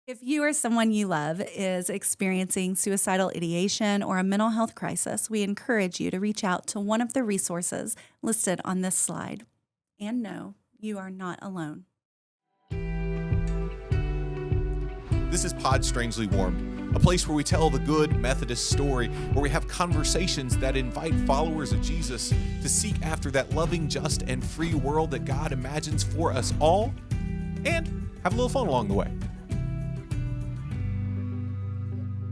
If you or someone you love is experiencing suicidal ideation or a mental health crisis, we encourage you to reach out to one of the resources listed on this slide. And no, you are not alone. This is Pod Strangely Warmed, a place where we tell the good Methodist story, where we have conversations that invite followers of Jesus to seek after that loving, just, and free world that God imagines for us all, and have a little fun along the way.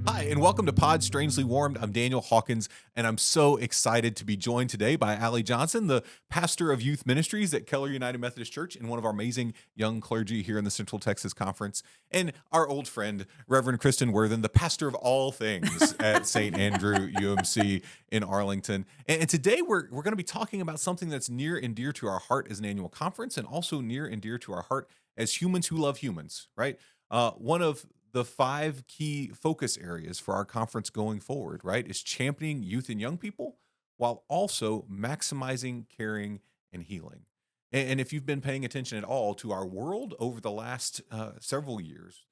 Hi, and welcome to Pod Strangely Warmed. I'm Daniel Hawkins, and I'm so excited to be joined today by Allie Johnson, the pastor of Youth Ministries at Keller United Methodist Church and one of our amazing young clergy here in the Central Texas Conference, and our old friend, Reverend Kristin Warthen, the pastor of all things at St. Andrew UMC in Arlington. And today we're going to be talking about something that's near and dear to our heart as an annual conference, and also near and dear to our heart as humans who love humans, right? One of the 5 key focus areas for our conference going forward, right, is championing youth and young people while also maximizing caring and healing. And if you've been paying attention at all to our world over the last several years,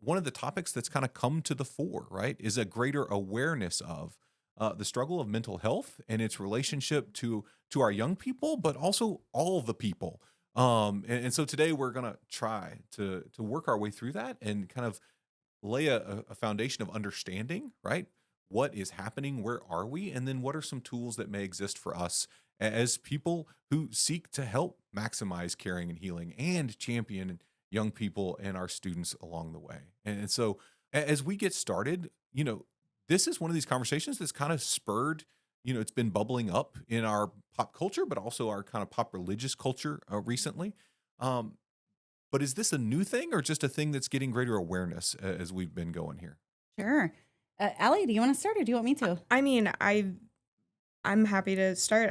one of the topics that's kind of come to the fore, right, is a greater awareness of the struggle of mental health and its relationship to our young people, but also all the people. And so today we're going to try to work our way through that and kind of lay a foundation of understanding, right? What is happening? Where are we? And then what are some tools that may exist for us as people who seek to help maximize caring and healing and champion young people and our students along the way. And so as we get started, this is one of these conversations that's kind of spurred, it's been bubbling up in our pop culture, but also our kind of pop religious culture recently. But is this a new thing or just a thing that's getting greater awareness as we've been going here? Sure. Allie, do you want to start or do you want me to? I mean, I'm happy to start.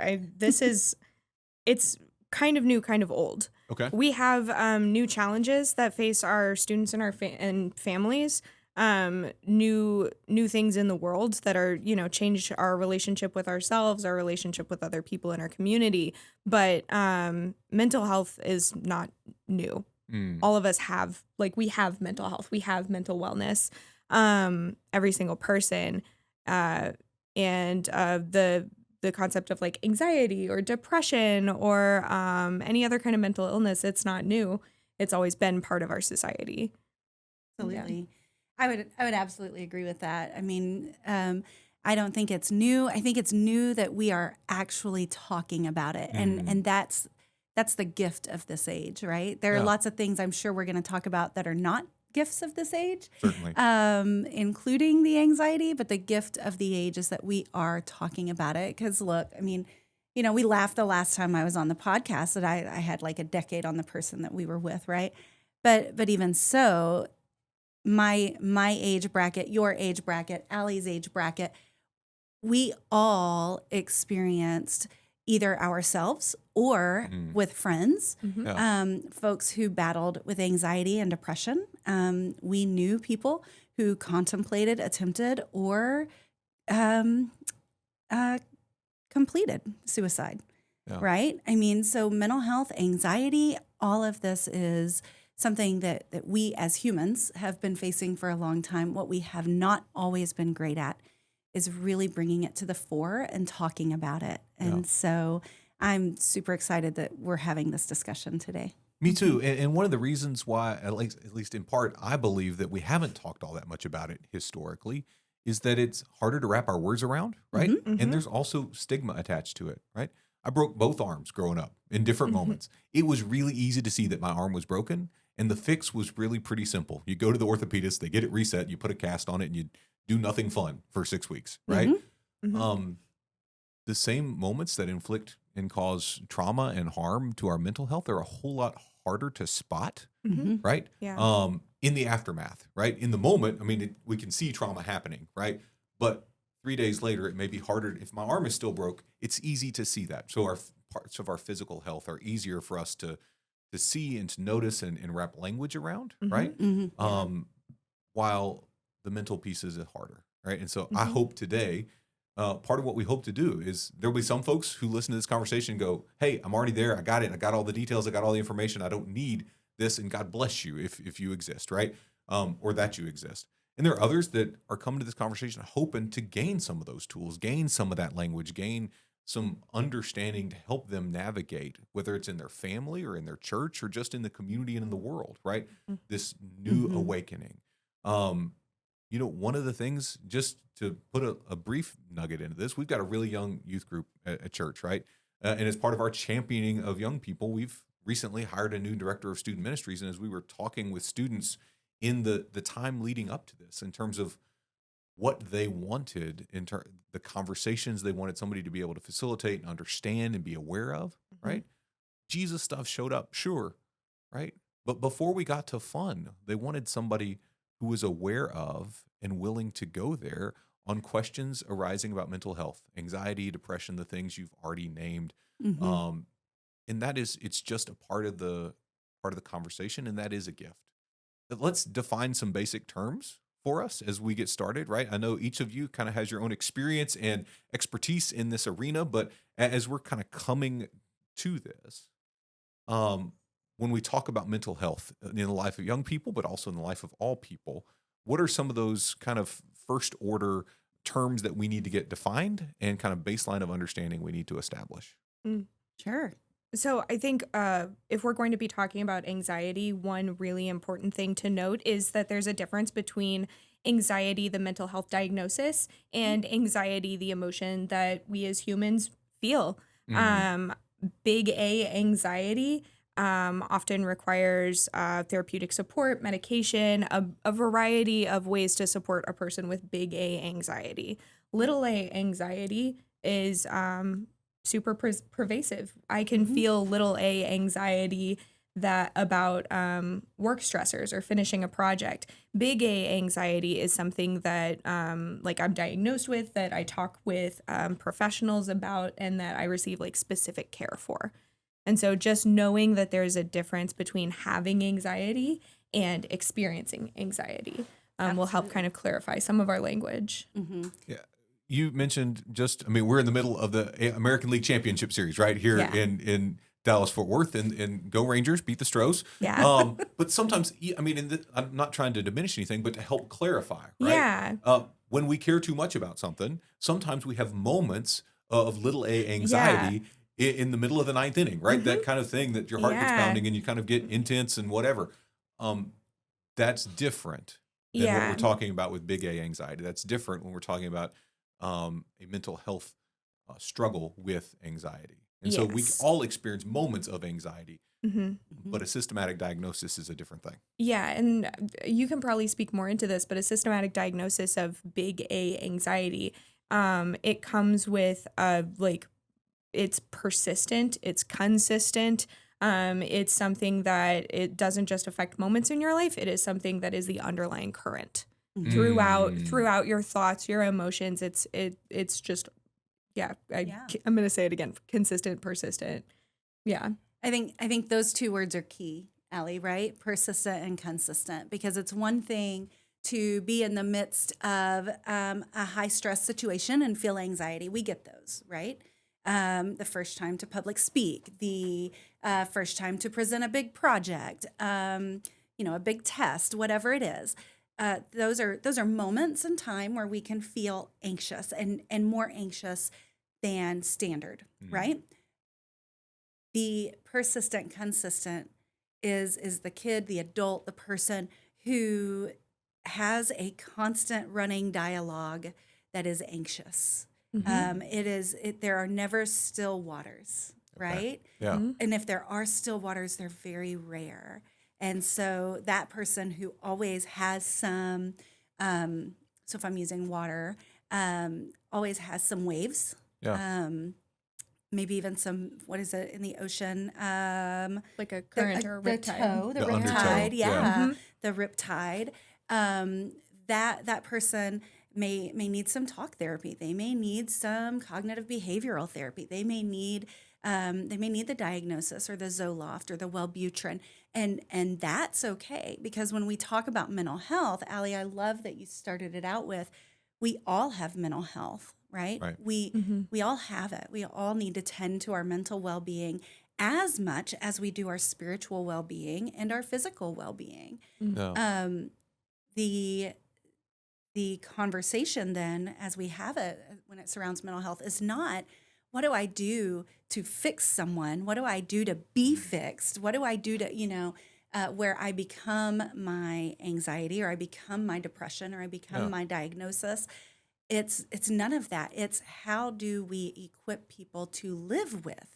It's kind of new, kind of old. Okay. We have new challenges that face our students and our and families. New things in the world that are, change our relationship with ourselves, our relationship with other people in our community. But mental health is not new. All of us have, we have mental health. We have mental wellness, every single person. And the concept of anxiety or depression or any other kind of mental illness, it's not new. It's always been part of our society. Absolutely. Yeah. I would absolutely agree with that. I mean, I don't think it's new. I think it's new that we are actually talking about it. And that's the gift of this age, right? There are lots of things I'm sure we're going to talk about that are not gifts of this age. Certainly. Including the anxiety, but the gift of the age is that we are talking about it. Because look, I mean, we laughed the last time I was on the podcast that I had a decade on the person that we were with, right? But even so, my age bracket, your age bracket, Allie's age bracket, we all experienced either ourselves or with friends, folks who battled with anxiety and depression. We knew people who contemplated, attempted, or completed suicide, right? I mean, so mental health, anxiety, all of this is something that we as humans have been facing for a long time. What we have not always been great at is really bringing it to the fore and talking about it. And so I'm super excited that we're having this discussion today. Me too. And one of the reasons why, at least in part, I believe that we haven't talked all that much about it historically is that it's harder to wrap our words around, right? And there's also stigma attached to it, right? I broke both arms growing up in different moments. It was really easy to see that my arm was broken. And the fix was really pretty simple. You go to the orthopedist, they get it reset, you put a cast on it, and you do nothing fun for 6 weeks, right? The same moments that inflict and cause trauma and harm to our mental health are a whole lot harder to spot, right? Yeah. In the aftermath, right? In the moment, I mean, we can see trauma happening, right? But 3 days later, it may be harder. If my arm is still broke, it's easy to see that. So our parts of our physical health are easier for us to see and to notice and wrap language around, right? While the mental piece is harder, right? And so I hope today, part of what we hope to do is there'll be some folks who listen to this conversation and go, hey, I'm already there. I got it. I got all the details. I got all the information. I don't need this. And God bless you if you exist, right? or that you exist. And there are others that are coming to this conversation hoping to gain some of those tools, gain some of that language, gain some understanding to help them navigate, whether it's in their family or in their church or just in the community and in the world, right? This new awakening. One of the things, just to put a brief nugget into this, we've got a really young youth group at church, right? And as part of our championing of young people, we've recently hired a new director of student ministries. And as we were talking with students in the time leading up to this, in terms of what they wanted, the conversations they wanted somebody to be able to facilitate and understand and be aware of, right? Jesus stuff showed up, sure, right? But before we got to fun, they wanted somebody who was aware of and willing to go there on questions arising about mental health, anxiety, depression, the things you've already named. And it's just a part of the conversation, and that is a gift. But let's define some basic terms for us as we get started, right? I know each of you kind of has your own experience and expertise in this arena, but as we're kind of coming to this, when we talk about mental health in the life of young people, but also in the life of all people, what are some of those kind of first order terms that we need to get defined and kind of baseline of understanding we need to establish? Sure. So I think if we're going to be talking about anxiety, one really important thing to note is that there's a difference between anxiety, the mental health diagnosis, and anxiety, the emotion that we as humans feel. Big A anxiety often requires therapeutic support, medication, a variety of ways to support a person with big A anxiety. Little A anxiety is super pervasive. I can feel little A anxiety about work stressors or finishing a project. Big A anxiety is something that like I'm diagnosed with, that I talk with professionals about, and that I receive like specific care for. And so just knowing that there's a difference between having anxiety and experiencing anxiety will help kind of clarify some of our language. Yeah. You mentioned we're in the middle of the American League Championship Series right here in Dallas-Fort Worth, and go Rangers, beat the Stros. Yeah. But sometimes, I'm not trying to diminish anything, but to help clarify, right? Yeah. When we care too much about something, sometimes we have moments of little A anxiety in the middle of the ninth inning, right? That kind of thing, that your heart gets pounding and you kind of get intense and whatever. That's different than what we're talking about with big A anxiety. That's different when we're talking about a mental health struggle with anxiety. And so we all experience moments of anxiety, but a systematic diagnosis is a different thing. Yeah, and you can probably speak more into this, but a systematic diagnosis of big A anxiety, it comes with it's persistent, it's consistent. It's something that it doesn't just affect moments in your life. It is something that is the underlying current throughout your thoughts, your emotions. It's just, I'm going to say it again, consistent, persistent. Yeah. I think those two words are key, Allie, right? Persistent and consistent, because it's one thing to be in the midst of a high stress situation and feel anxiety. We get those, right? The first time to public speak, the first time to present a big project, a big test, whatever it is. Those are moments in time where we can feel anxious and more anxious than standard, right? The persistent, consistent is the kid, the adult, the person who has a constant running dialogue that is anxious. There are never still waters, right? Yeah. And if there are still waters, they're very rare. And so that person who always has some, so if I'm using water, always has some waves. Yeah. Maybe even some, what is it in the ocean? Like a current or a riptide. The riptide, the riptide. That person may need some talk therapy. They may need some cognitive behavioral therapy. They may need the diagnosis or the Zoloft or the Wellbutrin, and that's okay, because when we talk about mental health, Allie, I love that you started it out with, we all have mental health, right? We all have it. We all need to tend to our mental well-being as much as we do our spiritual well-being and our physical well-being. the conversation then, as we have it when it surrounds mental health, is not, what do I do to fix someone? What do I do to be fixed? What do I do to, where I become my anxiety, or I become my depression, or I become my diagnosis? It's none of that. It's, how do we equip people to live with,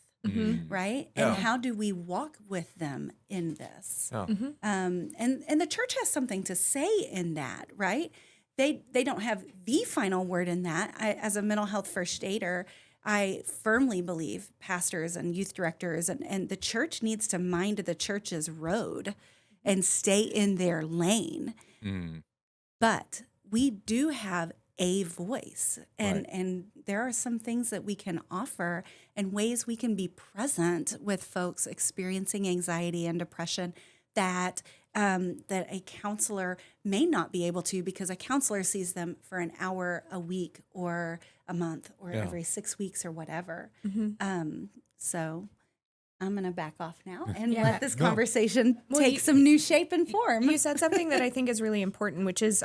right? Yeah. And how do we walk with them in this? Yeah. And the church has something to say in that, right? They don't have the final word in that. As a mental health first aider, I firmly believe pastors and youth directors and the church needs to mind the church's road and stay in their lane. But we do have a voice, and there are some things that we can offer and ways we can be present with folks experiencing anxiety and depression that that a counselor may not be able to, because a counselor sees them for an hour a week or a month or every 6 weeks or whatever. So I'm going to back off now and let this conversation take some new shape and form. You said something that I think is really important, which is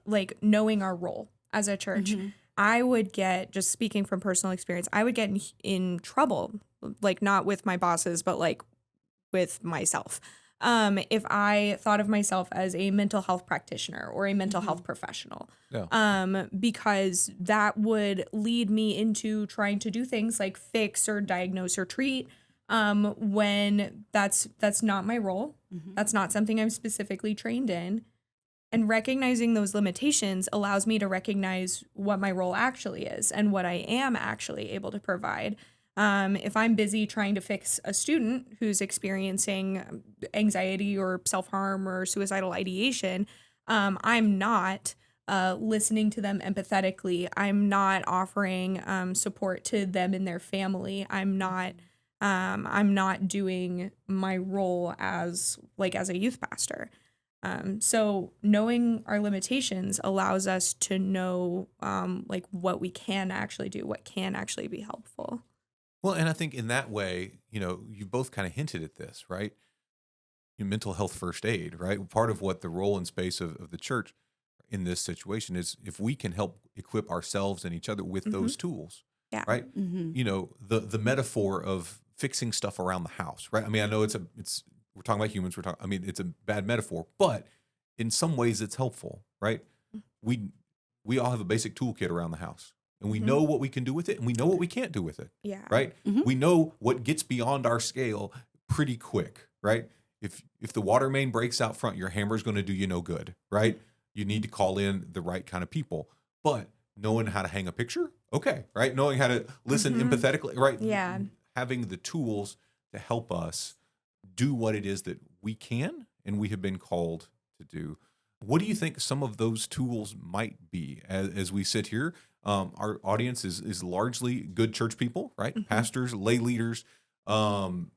like knowing our role as a church. I would get, just speaking from personal experience, I would get in trouble, like not with my bosses, but like with myself. If I thought of myself as a mental health practitioner or a mental health professional, because that would lead me into trying to do things like fix or diagnose or treat, when that's not my role. That's not something I'm specifically trained in. And recognizing those limitations allows me to recognize what my role actually is and what I am actually able to provide. If I'm busy trying to fix a student who's experiencing anxiety or self-harm or suicidal ideation, I'm not listening to them empathetically. I'm not offering support to them and their family. I'm not doing my role as a youth pastor. So knowing our limitations allows us to know like what we can actually do, what can actually be helpful. Well, and I think in that way, you both kind of hinted at this, right? Mental health first aid, right? Part of what the role and space of the church in this situation is, if we can help equip ourselves and each other with those tools, right? The metaphor of fixing stuff around the house, right? I mean, I know we're talking about humans. It's a bad metaphor, but in some ways it's helpful, right? We all have a basic toolkit around the house. And we know what we can do with it, and we know what we can't do with it. Yeah. Right? We know what gets beyond our scale pretty quick, right? If the water main breaks out front, your hammer's going to do you no good, right? You need to call in the right kind of people. But knowing how to hang a picture, okay, right? Knowing how to listen empathetically, right? Yeah. Having the tools to help us do what it is that we can and we have been called to do. What do you think some of those tools might be as we sit here? Our audience is largely good church people, right? Pastors, lay leaders, folks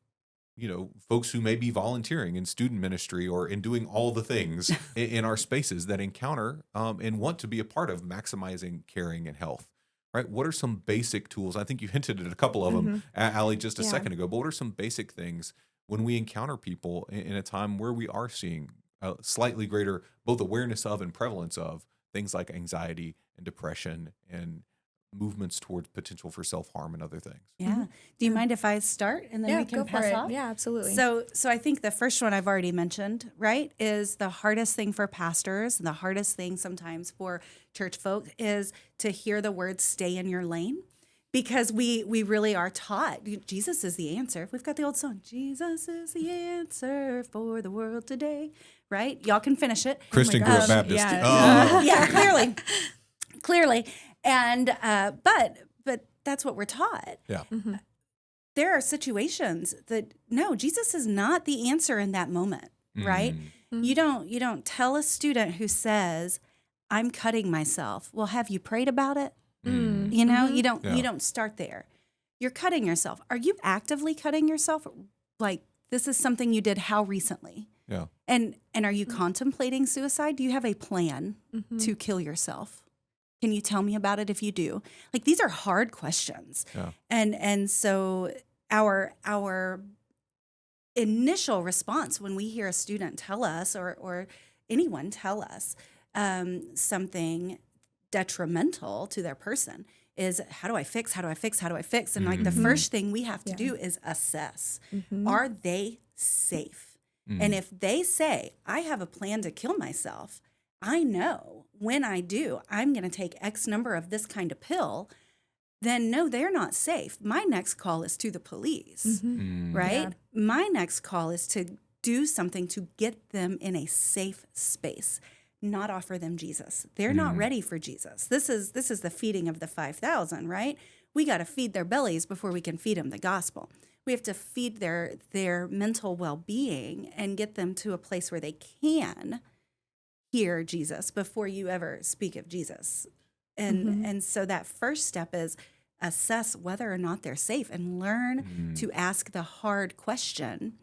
who may be volunteering in student ministry or in doing all the things in our spaces that encounter and want to be a part of maximizing caring and health, right? What are some basic tools? I think you hinted at a couple of them, Allie, just a second ago, but what are some basic things when we encounter people in a time where we are seeing a slightly greater both awareness of and prevalence of things like anxiety and depression and movements towards potential for self-harm and other things? Yeah. Do you mind if I start and then we can pass off? Yeah, absolutely. So I think the first one I've already mentioned, right, is the hardest thing for pastors and the hardest thing sometimes for church folk is to hear the words "stay in your lane." Because we really are taught Jesus is the answer. We've got the old song, Jesus is the answer for the world today, right? Y'all can finish it. Kristin grew up Baptist. Yeah, clearly. And but that's what we're taught. Yeah. There are situations that no, Jesus is not the answer in that moment, right? You don't tell a student who says, "I'm cutting myself." Well, have you prayed about it? You don't start there. You're cutting yourself. Are you actively cutting yourself? Like, this is something you did how recently? Yeah. And are you contemplating suicide? Do you have a plan to kill yourself? Can you tell me about it if you do? Like, these are hard questions. Yeah. And so our initial response when we hear a student tell us or anyone tell us something detrimental to their person is how do I fix? How do I fix? How do I fix? And like the first thing we have to do is assess, are they safe? And if they say, I have a plan to kill myself, I know when I do, I'm going to take X number of this kind of pill, then no, they're not safe. My next call is to the police, right? Yeah. My next call is to do something to get them in a safe space, not offer them Jesus. They're not ready for Jesus. This is the feeding of the 5,000, right? We got to feed their bellies before we can feed them the gospel. We have to feed their mental well-being and get them to a place where they can hear Jesus before you ever speak of Jesus. And so that first step is assess whether or not they're safe and learn to ask the hard question.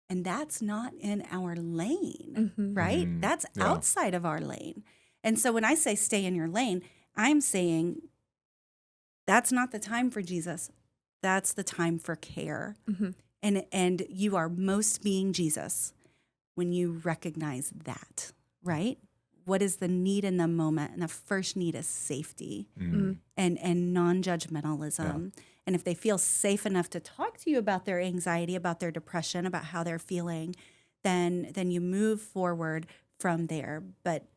And that's not in our lane, right? That's outside of our lane. And so when I say stay in your lane, I'm saying that's not the time for Jesus. That's the time for care. And you are most being Jesus when you recognize that, right? What is the need in the moment? And the first need is safety and non-judgmentalism. Yeah. And if they feel safe enough to talk to you about their anxiety, about their depression, about how they're feeling, then you move forward from there. But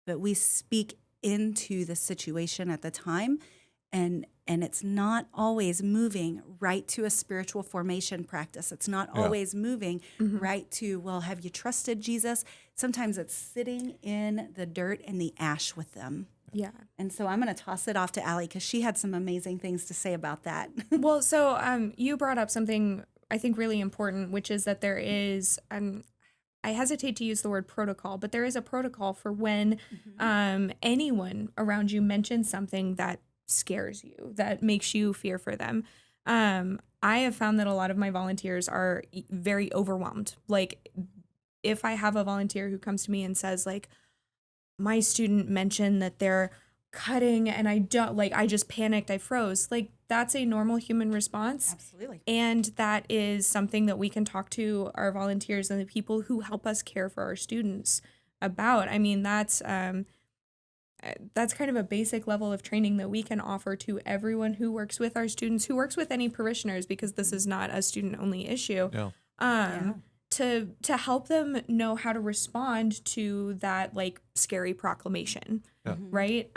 we speak into the situation at the time, and it's not always moving right to a spiritual formation practice. It's not always moving right to, well, have you trusted Jesus? Sometimes it's sitting in the dirt and the ash with them. Yeah. And so I'm going to toss it off to Allie because she had some amazing things to say about that. Well, so you brought up something I think really important, which is that there is, I hesitate to use the word protocol, but there is a protocol for when anyone around you mentions something that scares you, that makes you fear for them. I have found that a lot of my volunteers are very overwhelmed. Like if I have a volunteer who comes to me and says like, my student mentioned that they're cutting and I just panicked, I froze. Like that's a normal human response. Absolutely. And that is something that we can talk to our volunteers and the people who help us care for our students about. I mean, that's kind of a basic level of training that we can offer to everyone who works with our students, who works with any parishioners, because this is not a student-only issue. Yeah. To help them know how to respond to that like scary proclamation, right?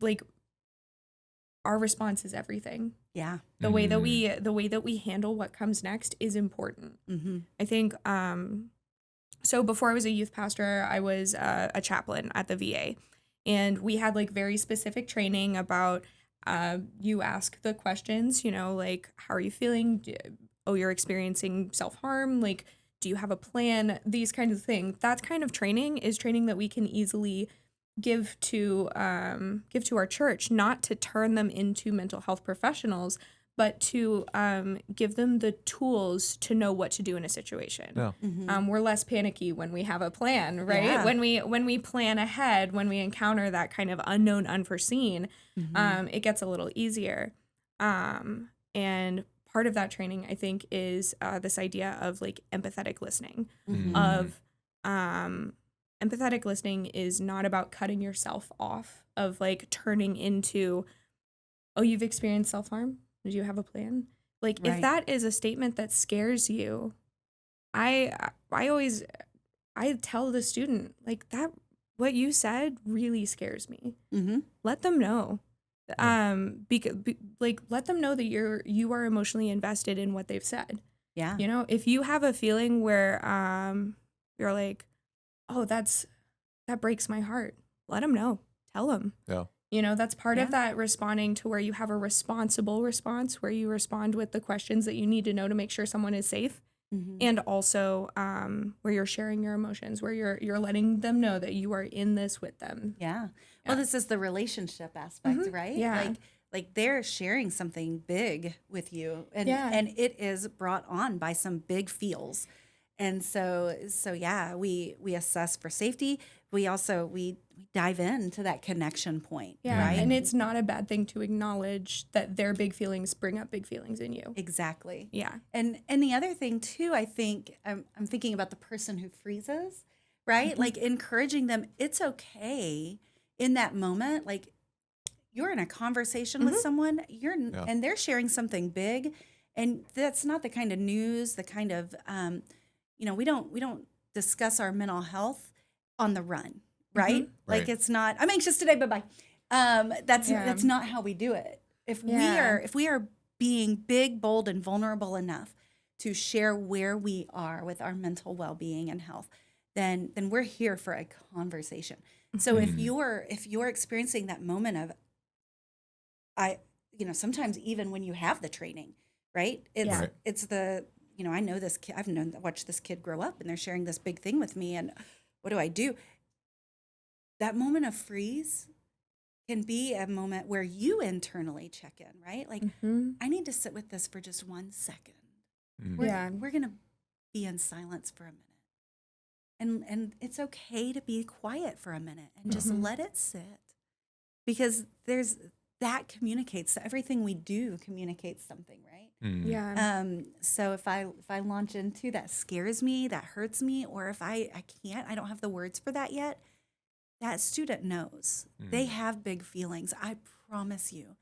Like our response is everything. Yeah. The way that we handle what comes next is important. I think. So before I was a youth pastor, I was a chaplain at the VA, and we had like very specific training about you ask the questions, like how are you feeling? Oh, you're experiencing self-harm. Like, do you have a plan? These kinds of things. That kind of training is training that we can easily give to our church, not to turn them into mental health professionals, but to give them the tools to know what to do in a situation. Yeah. We're less panicky when we have a plan, right? Yeah. When we plan ahead, when we encounter that kind of unknown, unforeseen, it gets a little easier. And part of that training, I think, is this idea of like empathetic listening. Empathetic listening is not about cutting yourself off, of like turning into, oh, you've experienced self-harm? Do you have a plan? Like, right. If that is a statement that scares you, I tell the student, like, that what you said really scares me. Let them know. Let them know that you are emotionally invested in what they've said. Yeah. If you have a feeling where you're like, oh, that breaks my heart, let them know. Tell them. Yeah. That's part of that responding to where you have a responsible response, where you respond with the questions that you need to know to make sure someone is safe. And also where you're sharing your emotions, where you're letting them know that you are in this with them. Yeah. Well, this is the relationship aspect, right? Yeah. Like they're sharing something big with you, and it is brought on by some big feels. And so yeah, we assess for safety. We also we dive into that connection point. Yeah, right? And it's not a bad thing to acknowledge that their big feelings bring up big feelings in you. Exactly. Yeah. And the other thing too, I think I'm thinking about the person who freezes, right? Like encouraging them, it's okay in that moment. Like you're in a conversation with someone, and they're sharing something big, and that's not the kind of news, the kind of we don't discuss our mental health on the run, right? Like Right. it's not, I'm anxious today, bye-bye. That's not how we do it. If we are being big, bold, and vulnerable enough to share where we are with our mental well-being and health, then we're here for a conversation. So if you're experiencing that moment of sometimes even when you have the training, right? It's the, I know this kid, watched this kid grow up and they're sharing this big thing with me, and what do I do? That moment of freeze can be a moment where you internally check in, right? Like, I need to sit with this for just 1 second. We're going to be in silence for a minute. And it's okay to be quiet for a minute and just let it sit, because that communicates. Everything we do communicates something, right? So if I launch into that scares me, that hurts me, or if I don't have the words for that yet, that student knows. They have big feelings. I promise you,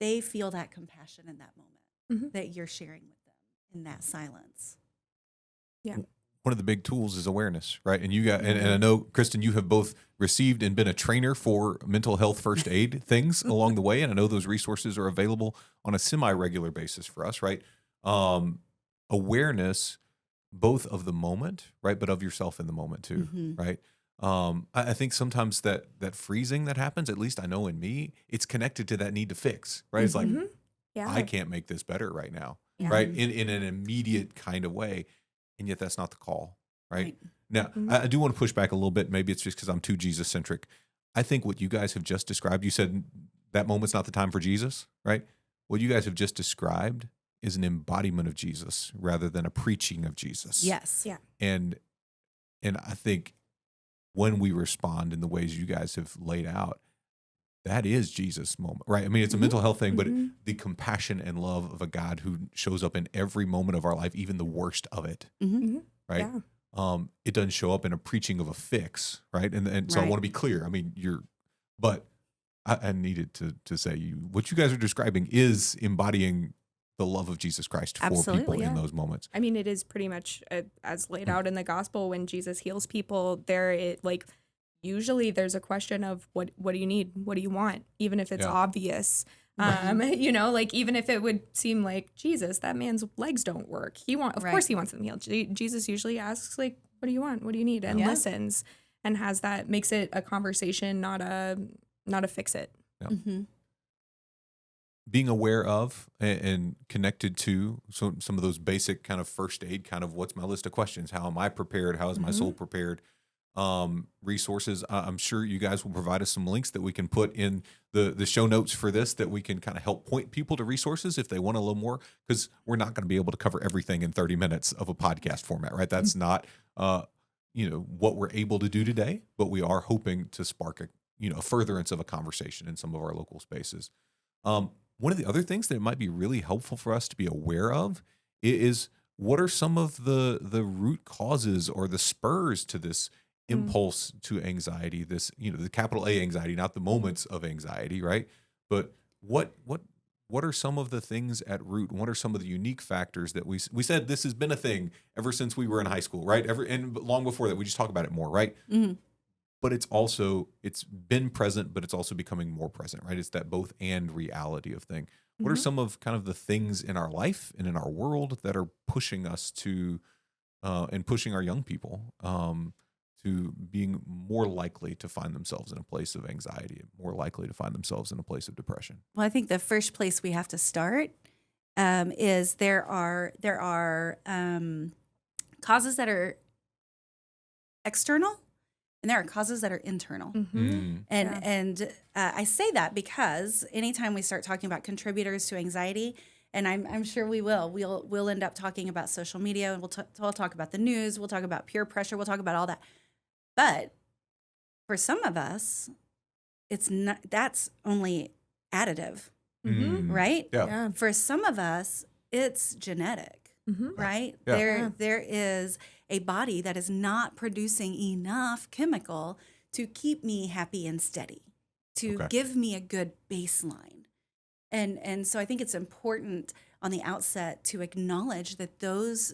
they feel that compassion in that moment that you're sharing with them in that silence. Yeah. One of the big tools is awareness, right? And you got, and I know, Kristin, you have both received and been a trainer for mental health first aid things along the way. And I know those resources are available on a semi-regular basis for us, right? Awareness, both of the moment, right? But of yourself in the moment too, right? I think sometimes that freezing that happens, at least I know in me, it's connected to that need to fix, right? It's like, I can't make this better right now, right? In an immediate kind of way. And yet that's not the call, right? Now, I do want to push back a little bit. Maybe it's just because I'm too Jesus-centric. I think what you guys have just described, you said that moment's not the time for Jesus, right? What you guys have just described is an embodiment of Jesus rather than a preaching of Jesus. Yes. Yeah. And I think when we respond in the ways you guys have laid out, that is Jesus' moment, right? I mean, it's a mental health thing, but the compassion and love of a God who shows up in every moment of our life, even the worst of it, right? Yeah. It doesn't show up in a preaching of a fix, right? And so I want to be clear. I mean, but I needed to say what you guys are describing is embodying the love of Jesus Christ for people in those moments. I mean, it is pretty much as laid out in the gospel. When Jesus heals people, usually there's a question of what do you need? What do you want? Even if it's obvious, like even if it would seem like, Jesus, that man's legs don't work. Of course he wants them healed. Jesus usually asks, like, what do you want? What do you need? And listens, and makes it a conversation, not a fix it. Yeah. Being aware of and connected to some of those basic kind of first aid, kind of what's my list of questions? How am I prepared? How is my soul prepared? Resources. I'm sure you guys will provide us some links that we can put in the show notes for this, that we can kind of help point people to resources if they want a little more, because we're not going to be able to cover everything in 30 minutes of a podcast format, right? That's not, what we're able to do today, but we are hoping to spark a furtherance of a conversation in some of our local spaces. One of the other things that might be really helpful for us to be aware of is what are some of the root causes or the spurs to this impulse to anxiety, this, the capital A anxiety, not the moments of anxiety, right? But what are some of the things at root? What are some of the unique factors that we said this has been a thing ever since we were in high school, right? And long before that, we just talk about it more, right? But it's been present, but it's also becoming more present, right? It's that both and reality of thing. What are some of kind of the things in our life and in our world that are pushing us to, and pushing our young people to being more likely to find themselves in a place of anxiety, more likely to find themselves in a place of depression? Well, I think the first place we have to start is there are causes that are external, and there are causes that are internal. And I say that because anytime we start talking about contributors to anxiety, and I'm sure we'll end up talking about social media, and we'll talk about the news, we'll talk about peer pressure, we'll talk about all that. But for some of us, that's only additive, right? Yeah. For some of us, it's genetic, right? Yeah. There is, a body that is not producing enough chemical to keep me happy and steady, to give me a good baseline. And so I think it's important on the outset to acknowledge that those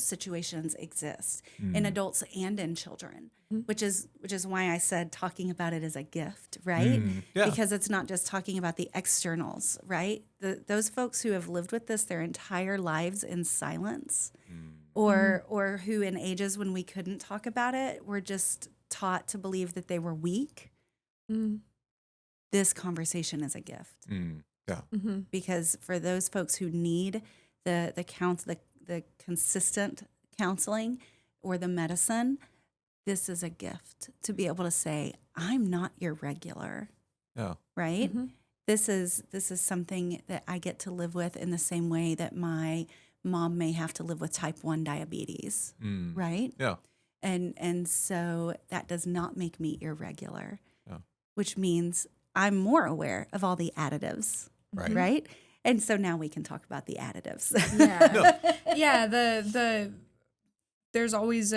situations exist in adults and in children, which is why I said talking about it as a gift, right? Because it's not just talking about the externals, right? Those folks who have lived with this their entire lives in silence, or who in ages when we couldn't talk about it were just taught to believe that they were weak. This conversation is a gift. Yeah. Because for those folks who need the consistent counseling or the medicine, this is a gift to be able to say, I'm not irregular. Yeah. Right? This is something that I get to live with in the same way that my mom may have to live with type 1 diabetes. Right? Yeah. And so that does not make me irregular. Yeah. Which means I'm more aware of all the additives. Right? And so now we can talk about the additives. There's always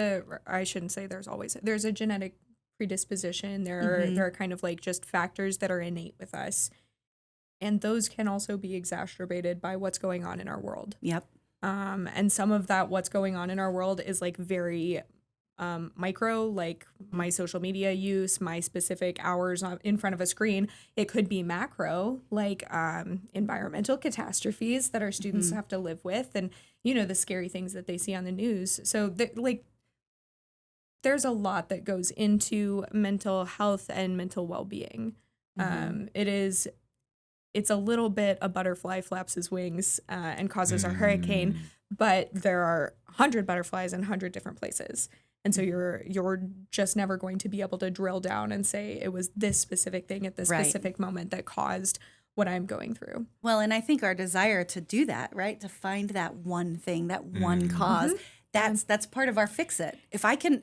there's a genetic predisposition. There are kind of like just factors that are innate with us. And those can also be exacerbated by what's going on in our world. Yep. And some of that what's going on in our world is like very micro, like my social media use, my specific hours in front of a screen. It could be macro, like environmental catastrophes that our students have to live with, and the scary things that they see on the news. So there's a lot that goes into mental health and mental well-being. It's a little bit a butterfly flaps his wings and causes a hurricane, but there are 100 butterflies in 100 different places. And so you're just never going to be able to drill down and say it was this specific thing at this specific moment that caused what I'm going through. Well, and I think our desire to do that, right, to find that one thing, that one cause, that's part of our fix it. If I can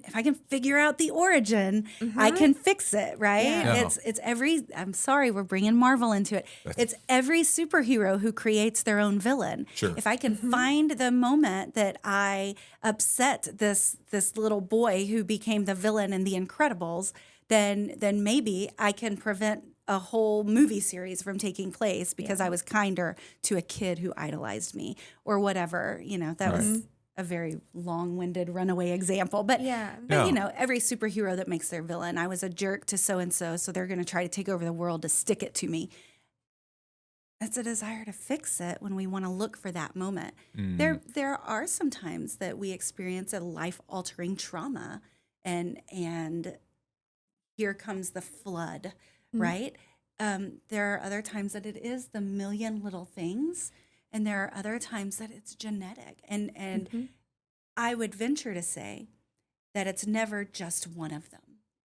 figure out the origin, I can fix it, right? Yeah. It's every. I'm sorry, we're bringing Marvel into it. It's every superhero who creates their own villain. Sure. If I can find the moment that I upset this little boy who became the villain in The Incredibles, then maybe I can prevent a whole movie series from taking place because I was kinder to a kid who idolized me or whatever. That was a very long-winded runaway example, but every superhero that makes their villain. I was a jerk to so-and-so, so they're going to try to take over the world to stick it to me. That's a desire to fix it when we want to look for that moment. There are some times that we experience a life-altering trauma, and here comes the flood, right? There are other times that it is the million little things. And there are other times that it's genetic. And I would venture to say that it's never just one of them.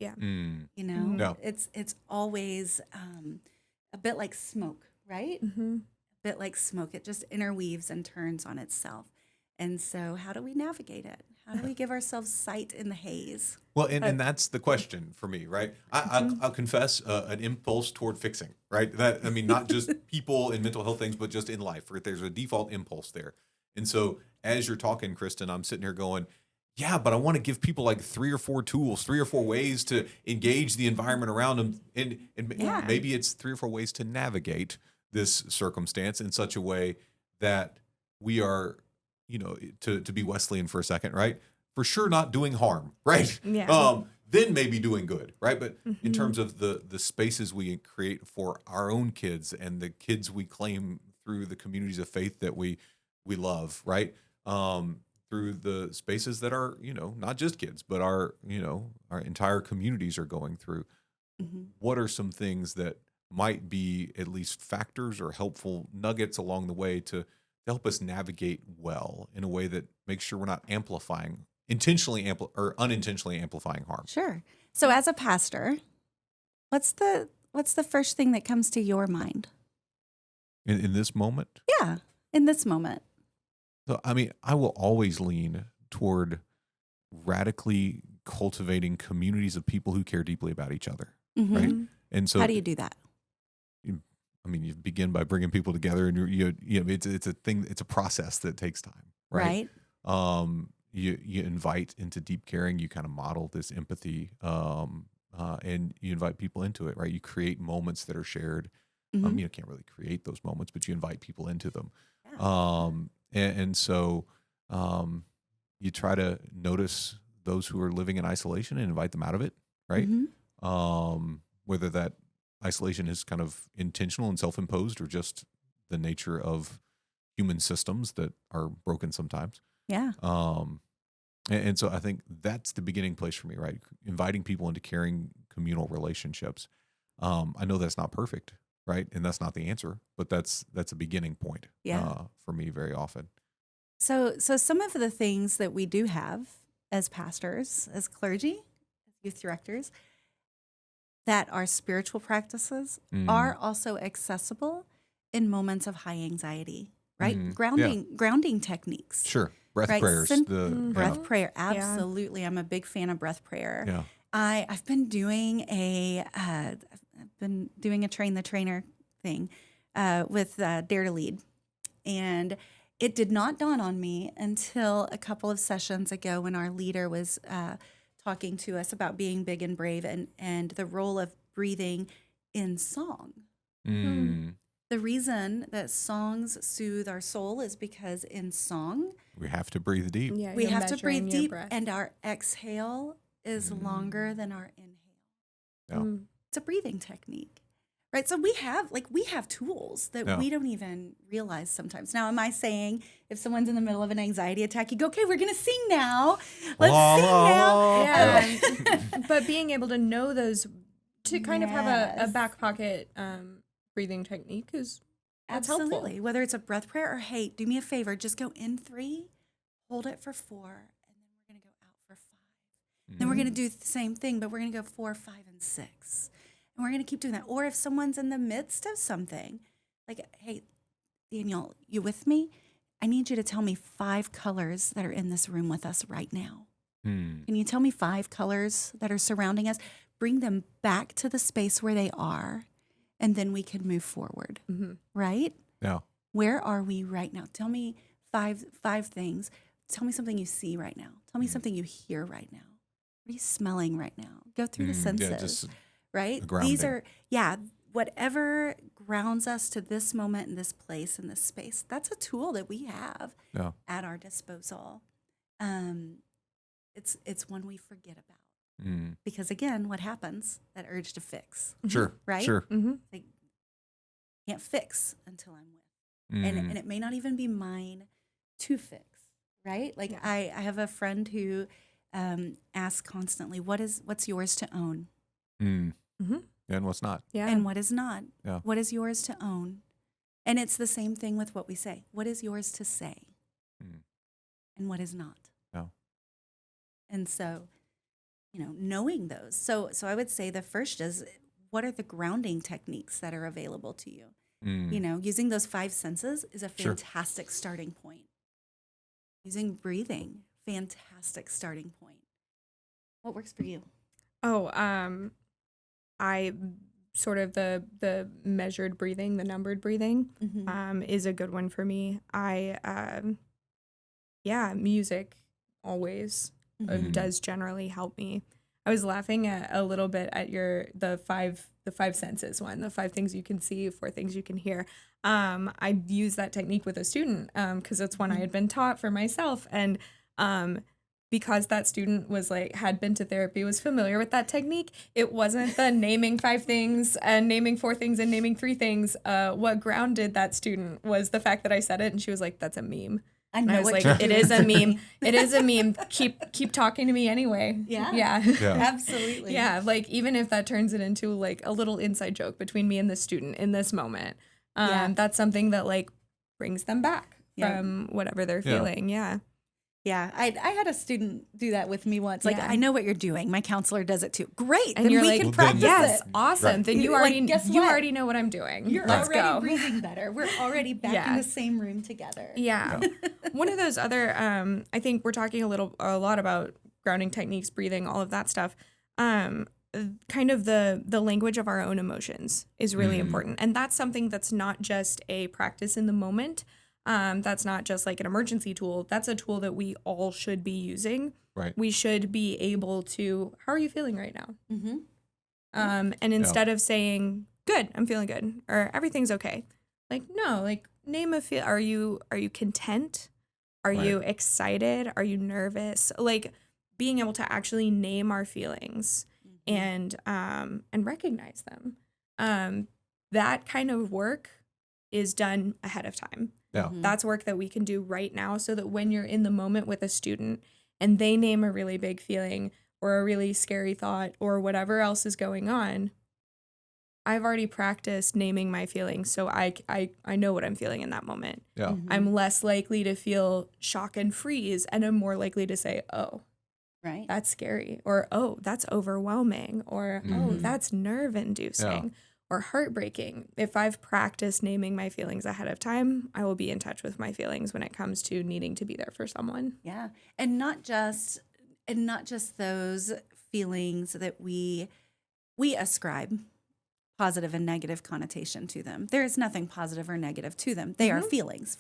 Yeah. No. It's always a bit like smoke, right? A bit like smoke. It just interweaves and turns on itself. And so how do we navigate it? How do we give ourselves sight in the haze? Well, and that's the question for me, right? I'll confess an impulse toward fixing, right? Not just people in mental health things, but just in life, right? There's a default impulse there. And so as you're talking, Kristin, I'm sitting here going, yeah, but I want to give people like 3 or 4 tools, 3 or 4 ways to engage the environment around them. And maybe it's 3 or 4 ways to navigate this circumstance in such a way that we are, to be Wesleyan for a second, right? For sure not doing harm, right? Yeah. Then maybe doing good, right? But in terms of the spaces we create for our own kids and the kids we claim through the communities of faith that we love, right? Through the spaces that are, not just kids, but our entire communities are going through. What are some things that might be at least factors or helpful nuggets along the way to help us navigate well in a way that makes sure we're not amplifying, or unintentionally amplifying harm? Sure. So as a pastor, what's the first thing that comes to your mind? In this moment? Yeah, in this moment. So, I will always lean toward radically cultivating communities of people who care deeply about each other, right? And so, how do you do that? You begin by bringing people together, and it's a thing. It's a process that takes time, right? you invite into deep caring, you kind of model this empathy, and you invite people into it, right? You create moments that are shared. Mhm. You can't really create those moments, but you invite people into them. Yeah. And so you try to notice those who are living in isolation and invite them out of it, right? Mhm. Whether that isolation is kind of intentional and self-imposed or just the nature of human systems that are broken sometimes. Yeah. And so I think that's the beginning place for me, right? Inviting people into caring communal relationships. I know that's not perfect, right? And that's not the answer, but that's a beginning point Yeah. for me very often. So some of the things that we do have as pastors, as clergy, as youth directors, that are spiritual practices are also accessible in moments of high anxiety, right? Yeah, Grounding techniques. sure. Breath Right. prayers. Breath prayer. Yeah. Absolutely. I'm a big fan of breath prayer. Yeah. I've been doing I've been doing a train the trainer thing with Dare to Lead. And it did not dawn on me until a couple of sessions ago when our leader was talking to us about being big and brave and the role of breathing in song. The reason that songs soothe our soul is because in song, We have to breathe deep. Yeah, we you're have to measuring breathe your deep, breath. and our exhale is longer than our inhale. Yeah. It's a breathing technique, right? So we have tools that Yeah. we don't even realize sometimes. Now, am I saying if someone's in the middle of an anxiety attack, you go, okay, we're going to sing now. Let's La, sing la, now. la. Yeah. But being able to know those, to kind of have a Yes. back pocket breathing technique is that's helpful. Absolutely. Whether it's a breath prayer or, hey, do me a favor, just go in 3, hold it for 4, and then we're going to go out for 5. Then we're going to do the same thing, but we're going to go 4, 5, and 6. And we're going to keep doing that. Or if someone's in the midst of something, like, hey, Daniel, you with me? I need you to tell me 5 colors that are in this room with us right now. Can you tell me 5 colors that are surrounding us? Bring them back to the space where they are, and then we can move forward, right? Yeah. Where are we right now? Tell me five things. Tell me something you see right now. Tell me something you hear right now. What are you smelling right now? Go through the senses, Yeah, just right? grounding. These are, whatever grounds us to this moment and this place and this space. That's a tool that we have Yeah. at our disposal. It's one we forget about. Because again, what happens? That urge to fix. Sure. Right? Sure. Like, can't fix until I'm with. And it may not even be mine to fix, right? Like I have a friend who asks constantly, what's yours to own? And what's not? Yeah. And what is not? Yeah. What is yours to own? And it's the same thing with what we say. What is yours to say? And what is not? Yeah. And so, knowing those. So I would say the first is, what are the grounding techniques that are available to you? Using those 5 senses is a Sure. fantastic starting point. Using breathing, fantastic starting point. What works for you? Oh, I sort of the measured breathing, the numbered breathing, is a good one for me. Music always does generally help me. I was laughing a little bit at the five senses one, the 5 things you can see, 4 things you can hear. I used that technique with a student because it's one I had been taught for myself, and because that student had been to therapy, was familiar with that technique. It wasn't the naming 5 things and naming 4 things and naming 3 things. What grounded that student was the fact that I said it, and she was like, "That's a meme." And I was like, "It is a meme. It is a meme. Keep talking to me anyway." Yeah. Absolutely. Yeah. Like, even if that turns it into like a little inside joke between me and the student in this moment, that's something that like brings them back from whatever they're feeling. Yeah. Yeah, I had a student do that with me once. Like, Yeah. I know what you're doing. My counselor does it too. Great. And then you're we like, can Well, practice yes, it. awesome. Right. Then you Like, already guess you what? already know what I'm doing. You're Let's already go. breathing better. We're already back in the same room together. Yeah. One of those other, I think we're talking a lot about grounding techniques, breathing, all of that stuff. Kind of the language of our own emotions is really important. And that's something that's not just a practice in the moment. That's not just like an emergency tool. That's a tool that we all should be using. Right. We should be able to, how are you feeling right now? Mm-hmm. And instead of saying, good, I'm feeling good, or everything's okay. Like, no, like name a feel. Are you content? Are Right. you excited? Are you nervous? Like being able to actually name our feelings and recognize them. That kind of work is done ahead of time. Yeah. That's work that we can do right now so that when you're in the moment with a student and they name a really big feeling or a really scary thought or whatever else is going on, I've already practiced naming my feelings, so I know what I'm feeling in that moment. Yeah. I'm less likely to feel shock and freeze, and I'm more likely to say, oh, Right. that's scary, or oh, that's overwhelming, or oh, that's nerve-inducing, or heartbreaking. If I've practiced naming my feelings ahead of time, I will be in touch with my feelings when it comes to needing to be there for someone. Yeah. And not just those feelings that we ascribe positive and negative connotation to them. There is nothing positive or negative to them. They are feelings.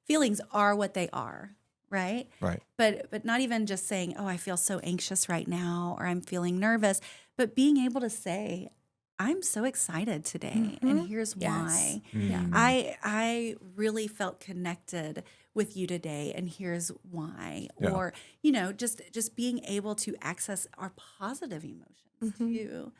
Feelings are what they are, right? Right. But not even just saying, "Oh, I feel so anxious right now," or "I'm feeling nervous," but being able to say, "I'm so excited today, and here's why." Yeah. I really felt connected with you today, and here's why. Yeah. Or, just being able to access our positive emotions too.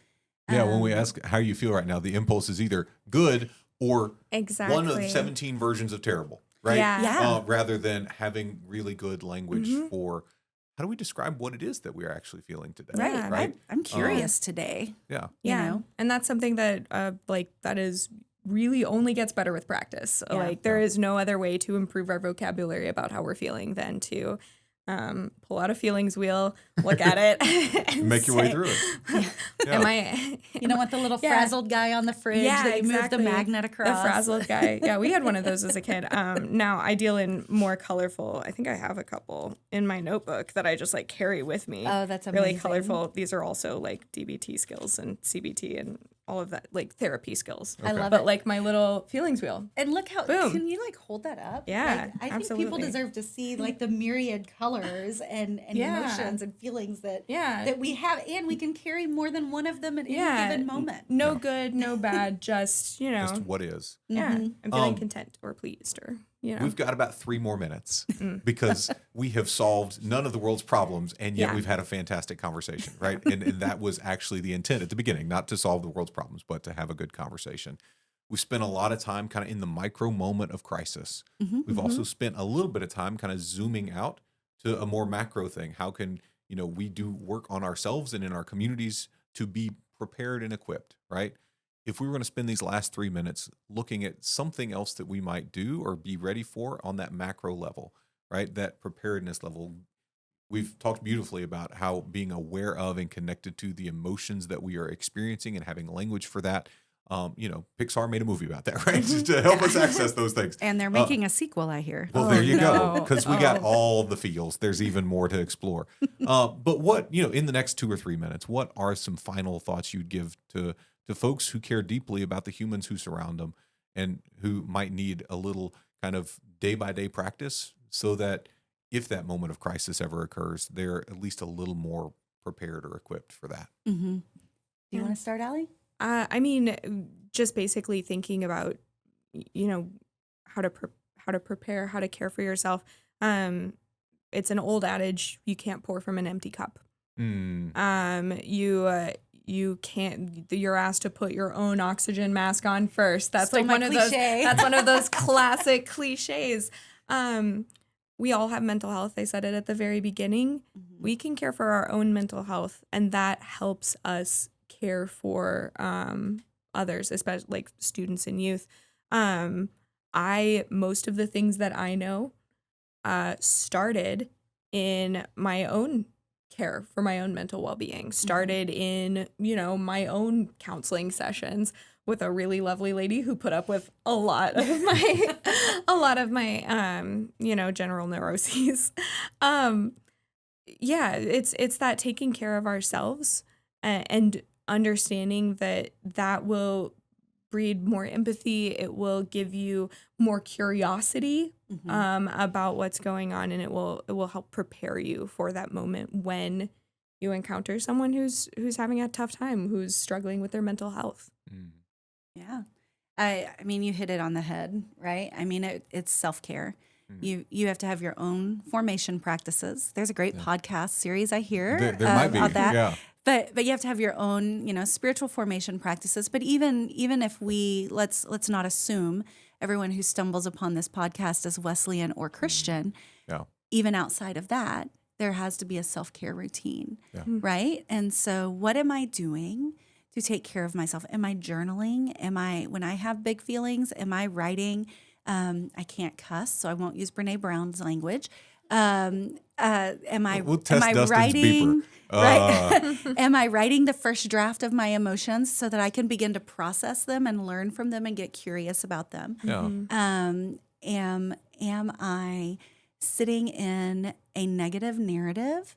Yeah, when we ask how you feel right now, the impulse is either good or Exactly. one of 17 versions of terrible, right? Yeah. Rather than having really good language for how do we describe what it is that we are actually feeling today, Right. right? I'm curious today. Yeah. Yeah. know? And that's something that that is really only gets better with practice. Yeah. Like there is no other way to improve our vocabulary about how we're feeling than to pull out a feelings wheel, look at it, and Make your way say, through it. Am I You don't want the little frazzled guy on the fridge that you move the magnet across. The frazzled guy. Yeah, we had one of those as a kid. Now I deal in more colorful. I think I have a couple in my notebook that I just like carry with me. Oh, that's really amazing. colorful. These are also like DBT skills and CBT and all of that, like therapy skills. I love But it. like my little feelings wheel. And look how, Boom. can you like hold that up? Yeah, Like, I think absolutely. people deserve to see like the myriad colors and Yeah. emotions and feelings that Yeah. that we have, and we can carry more than one of them at any given moment. No good, no bad, just, Just what is. yeah, I'm feeling Um, content or pleased or, We've got about 3 more minutes because we have solved none of the world's problems, and yet Yeah. we've had a fantastic conversation, right? And that was actually the intent at the beginning, not to solve the world's problems, but to have a good conversation. We spent a lot of time kind of in the micro moment of crisis. We've also spent a little bit of time kind of zooming out to a more macro thing. How can, we do work on ourselves and in our communities to be prepared and equipped, right? If we were going to spend these last 3 minutes looking at something else that we might do or be ready for on that macro level, right? That preparedness level, we've talked beautifully about how being aware of and connected to the emotions that we are experiencing and having language for that. Pixar made a movie about that, right? Just to help us access those things. And they're making a sequel, I hear. Well, there you go. no. Because we got all the feels. There's even more to explore. But what, in the next 2 or 3 minutes, what are some final thoughts you'd give to folks who care deeply about the humans who surround them and who might need a little kind of day-by-day practice so that if that moment of crisis ever occurs, they're at least a little more prepared or equipped for that? Do you want to start, Allie? I mean, just basically thinking about, how to prepare, how to care for yourself. It's an old adage: you can't pour from an empty cup. You can't. You're asked to put your own oxygen mask on first. That's Still like my one of those. cliche. That's one of those classic cliches. We all have mental health. I said it at the very beginning. We can care for our own mental health, and that helps us care for others, especially like students and youth. Most of the things that I know started in my own care for my own mental well-being, started in, my own counseling sessions with a really lovely lady who put up with a lot of my general neuroses. It's that taking care of ourselves and understanding that will breed more empathy. It will give you more curiosity about what's going on, and it will help prepare you for that moment when you encounter someone who's having a tough time, who's struggling with their mental health. Yeah. I mean, you hit it on the head, right? I mean, it's self-care. You have to have your own formation practices. There's a great podcast series I hear There might be. about that. Yeah. But you have to have your own, spiritual formation practices. But even if let's not assume everyone who stumbles upon this podcast is Wesleyan or Christian. Yeah. Even outside of that, there has to be a self-care routine, Yeah. right? And so what am I doing to take care of myself? Am I journaling? When I have big feelings, am I writing? I can't cuss, so I won't use Brene Brown's language. Am I Dustin's writing? beeper. Right? Am I writing the first draft of my emotions so that I can begin to process them and learn from them and get curious about them? Yeah. Am I sitting in a negative narrative?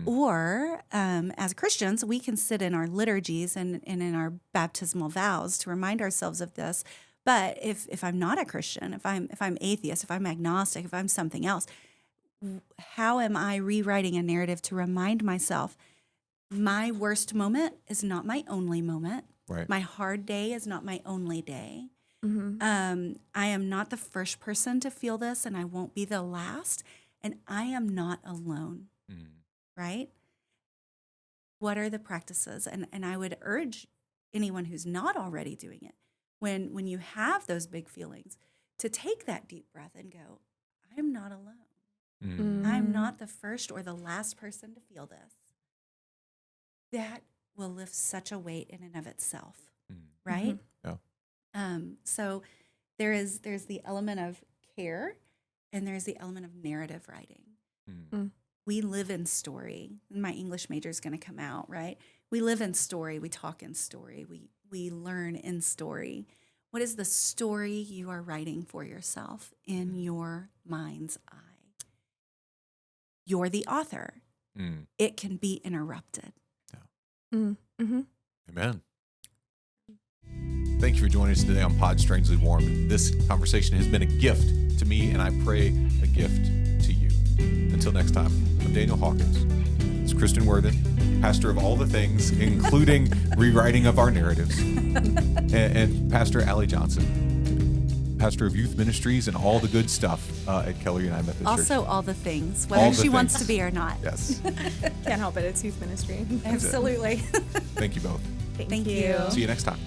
Or as Christians, we can sit in our liturgies and in our baptismal vows to remind ourselves of this. But if I'm not a Christian, if I'm atheist, if I'm agnostic, if I'm something else, how am I rewriting a narrative to remind myself my worst moment is not my only moment. Right. My hard day is not my only day. I am not the first person to feel this, and I won't be the last. And I am not alone. Right? What are the practices? And I would urge anyone who's not already doing it, when you have those big feelings, to take that deep breath and go, I'm not alone. I'm not the first or the last person to feel this. That will lift such a weight in and of itself, right? Yeah. So there's the element of care, and there's the element of narrative writing. We live in story. My English major is going to come out, right? We live in story. We talk in story. We learn in story. What is the story you are writing for yourself in your mind's eye? You're the author. It can be interrupted. Yeah. Amen. Thank you for joining us today on Pod Strangely Warmed. This conversation has been a gift to me, and I pray a gift to you. Until next time, I'm Daniel Hawkins. It's Kristin Warthen, pastor of all the things, including rewriting of our narratives, and Pastor Allie Johnson, pastor of Youth Ministries and all the good stuff at Keller United Methodist Church. Also all the things, whether she wants to be or not. Yes. Can't help it. It's youth ministry. Absolutely. Thank you both. Thank you. See you next time.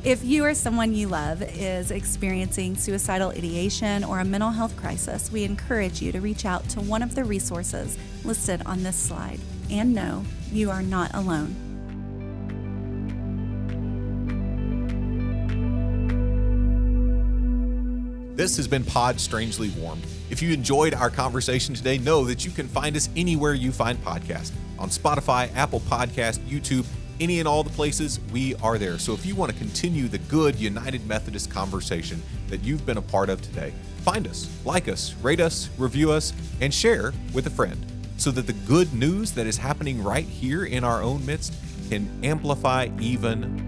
If you or someone you love is experiencing suicidal ideation or a mental health crisis, we encourage you to reach out to one of the resources listed on this slide. And know you are not alone. This has been Pod Strangely Warmed. If you enjoyed our conversation today, know that you can find us anywhere you find podcasts. On Spotify, Apple Podcast, YouTube, any and all the places, we are there. So if you want to continue the good United Methodist conversation that you've been a part of today, find us, like us, rate us, review us, and share with a friend so that the good news that is happening right here in our own midst can amplify even